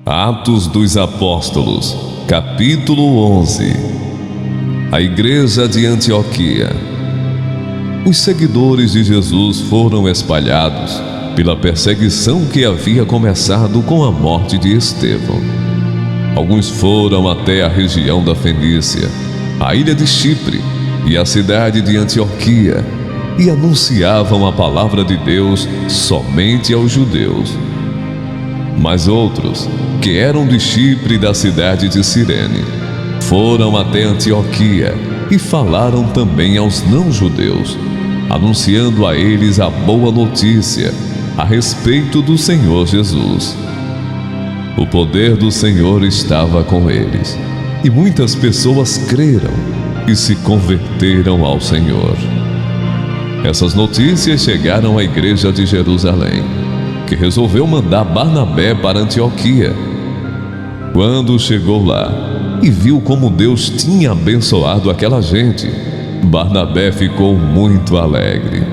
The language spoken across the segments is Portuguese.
Atos dos Apóstolos, capítulo 11. A Igreja de Antioquia. Os seguidores de Jesus foram espalhados pela perseguição que havia começado com a morte de Estevão. Alguns foram até a região da Fenícia, a ilha de Chipre e a cidade de Antioquia, e anunciavam a palavra de Deus somente aos judeus. Mas outros, que eram de Chipre e da cidade de Cirene, foram até Antioquia e falaram também aos não-judeus, anunciando a eles a boa notícia a respeito do Senhor Jesus. O poder do Senhor estava com eles, e muitas pessoas creram e se converteram ao Senhor. Essas notícias chegaram à igreja de Jerusalém, que resolveu mandar Barnabé para Antioquia. Quando chegou lá e viu como Deus tinha abençoado aquela gente, Barnabé ficou muito alegre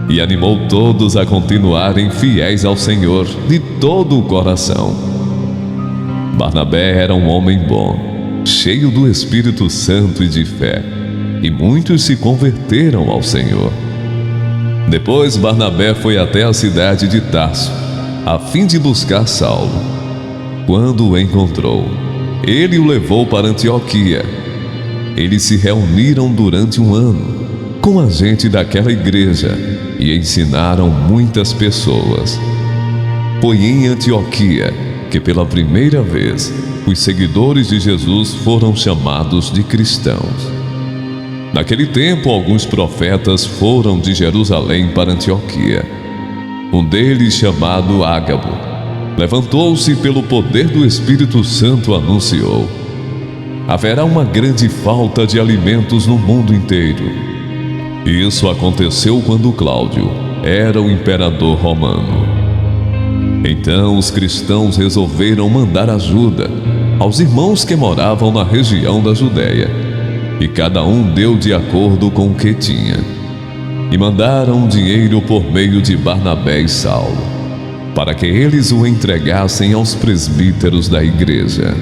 e animou todos a continuarem fiéis ao Senhor de todo o coração. Barnabé era um homem bom, cheio do Espírito Santo e de fé, e muitos se converteram ao Senhor. Depois Barnabé foi até a cidade de Tarso, a fim de buscar Saulo. Quando o encontrou, ele o levou para Antioquia. Eles se reuniram durante um ano com a gente daquela igreja e ensinaram muitas pessoas. Foi em Antioquia que pela primeira vez os seguidores de Jesus foram chamados de cristãos. Naquele tempo, alguns profetas foram de Jerusalém para Antioquia. Um deles, chamado Ágabo, levantou-se pelo poder do Espírito Santo, anunciou: haverá uma grande falta de alimentos no mundo inteiro. Isso aconteceu quando Cláudio era o imperador romano. Então os cristãos resolveram mandar ajuda aos irmãos que moravam na região da Judéia, e cada um deu de acordo com o que tinha. E mandaram dinheiro por meio de Barnabé e Saulo, para que eles o entregassem aos presbíteros da igreja.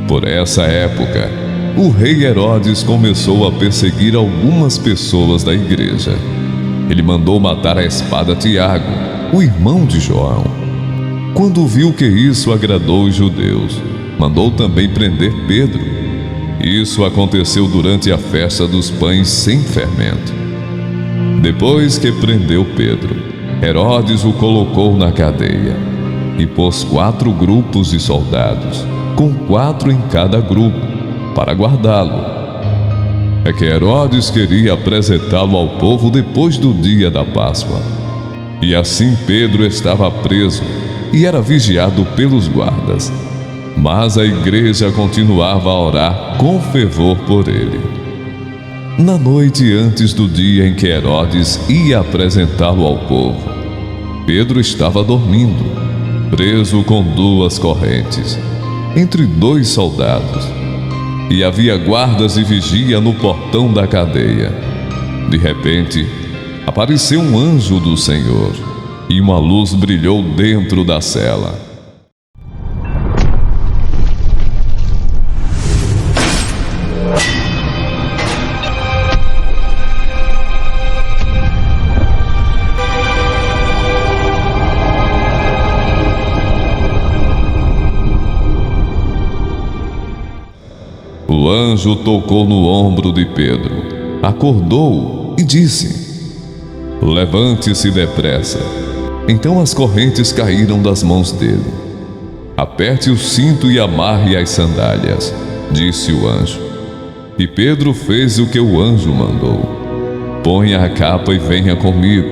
Por essa época, o rei Herodes começou a perseguir algumas pessoas da igreja. Ele mandou matar à espada Tiago, o irmão de João. Quando viu que isso agradou os judeus, mandou também prender Pedro. Isso aconteceu durante a festa dos pães sem fermento. Depois que prendeu Pedro, Herodes o colocou na cadeia e pôs 4 grupos de soldados, com 4 em cada grupo, para guardá-lo. É que Herodes queria apresentá-lo ao povo depois do dia da Páscoa. E assim Pedro estava preso e era vigiado pelos guardas. Mas a igreja continuava a orar com fervor por ele. Na noite antes do dia em que Herodes ia apresentá-lo ao povo, Pedro estava dormindo, preso com 2 correntes, entre 2 soldados, e havia guardas de vigia no portão da cadeia. De repente, apareceu um anjo do Senhor, e uma luz brilhou dentro da cela. O anjo tocou no ombro de Pedro, acordou-o e disse: levante-se depressa. Então as correntes caíram das mãos dele. Aperte o cinto e amarre as sandálias, disse o anjo. E Pedro fez o que o anjo mandou. Ponha a capa e venha comigo,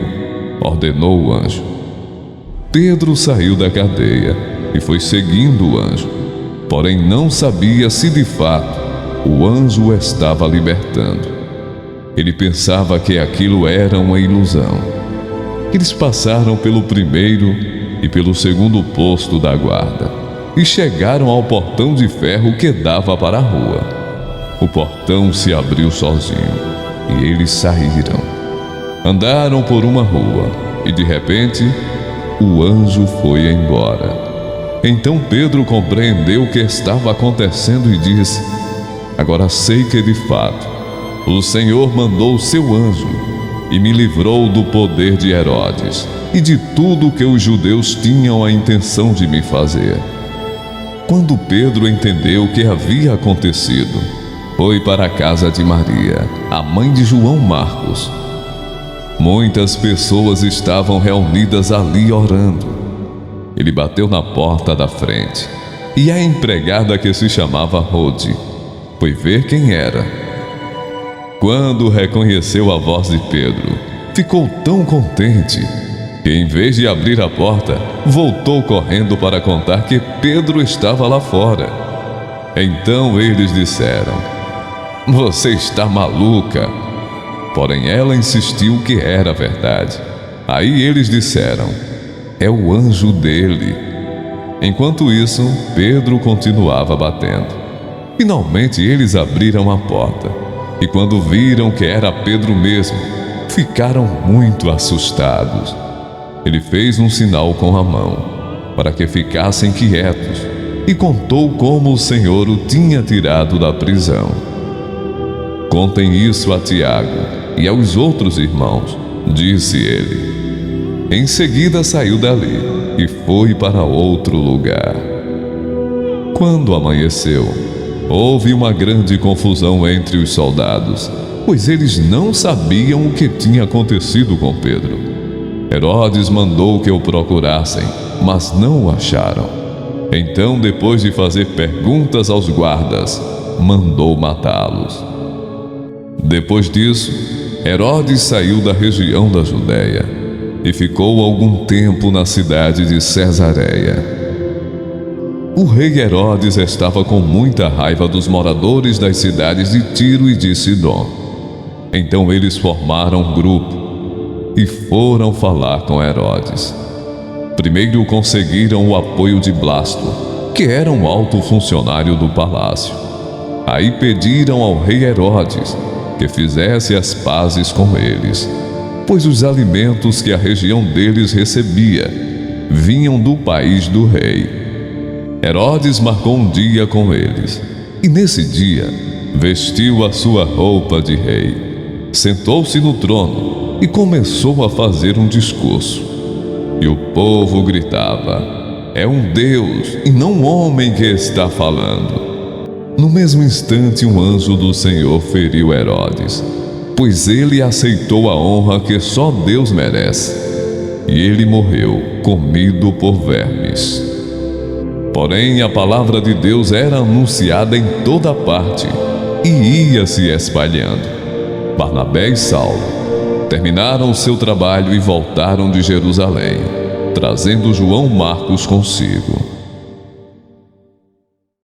ordenou o anjo. Pedro saiu da cadeia e foi seguindo o anjo, porém não sabia se de fato o anjo o estava libertando. Ele pensava que aquilo era uma ilusão. Eles passaram pelo primeiro e pelo segundo posto da guarda e chegaram ao portão de ferro que dava para a rua. O portão se abriu sozinho e eles saíram. Andaram por uma rua e de repente o anjo foi embora. Então Pedro compreendeu o que estava acontecendo e disse: agora sei que de fato o Senhor mandou o seu anjo e me livrou do poder de Herodes e de tudo que os judeus tinham a intenção de me fazer. Quando Pedro entendeu o que havia acontecido, foi para a casa de Maria, a mãe de João Marcos. Muitas pessoas estavam reunidas ali orando. Ele bateu na porta da frente e a empregada, que se chamava Rode, foi ver quem era. Quando reconheceu a voz de Pedro, ficou tão contente que, em vez de abrir a porta, voltou correndo para contar que Pedro estava lá fora. Então eles disseram: você está maluca. Porém ela insistiu que era verdade. Aí eles disseram: é o anjo dele. Enquanto isso, Pedro continuava batendo. Finalmente eles abriram a porta, e quando viram que era Pedro mesmo, ficaram muito assustados. Ele fez um sinal com a mão, para que ficassem quietos, e contou como o Senhor o tinha tirado da prisão. Contem isso a Tiago e aos outros irmãos, disse ele. Em seguida saiu dali e foi para outro lugar. Quando amanheceu, houve uma grande confusão entre os soldados, pois eles não sabiam o que tinha acontecido com Pedro. Herodes mandou que o procurassem, mas não o acharam. Então, depois de fazer perguntas aos guardas, mandou matá-los. Depois disso, Herodes saiu da região da Judéia e ficou algum tempo na cidade de Cesareia. O rei Herodes estava com muita raiva dos moradores das cidades de Tiro e de Sidom. Então eles formaram um grupo e foram falar com Herodes. Primeiro conseguiram o apoio de Blasto, que era um alto funcionário do palácio. Aí pediram ao rei Herodes que fizesse as pazes com eles, pois os alimentos que a região deles recebia vinham do país do rei. Herodes marcou um dia com eles, e nesse dia vestiu a sua roupa de rei, sentou-se no trono e começou a fazer um discurso. E o povo gritava: é um Deus e não um homem que está falando. No mesmo instante, um anjo do Senhor feriu Herodes, pois ele aceitou a honra que só Deus merece, e ele morreu, comido por vermes. Porém, a palavra de Deus era anunciada em toda parte e ia se espalhando. Barnabé e Saulo terminaram o seu trabalho e voltaram de Jerusalém, trazendo João Marcos consigo.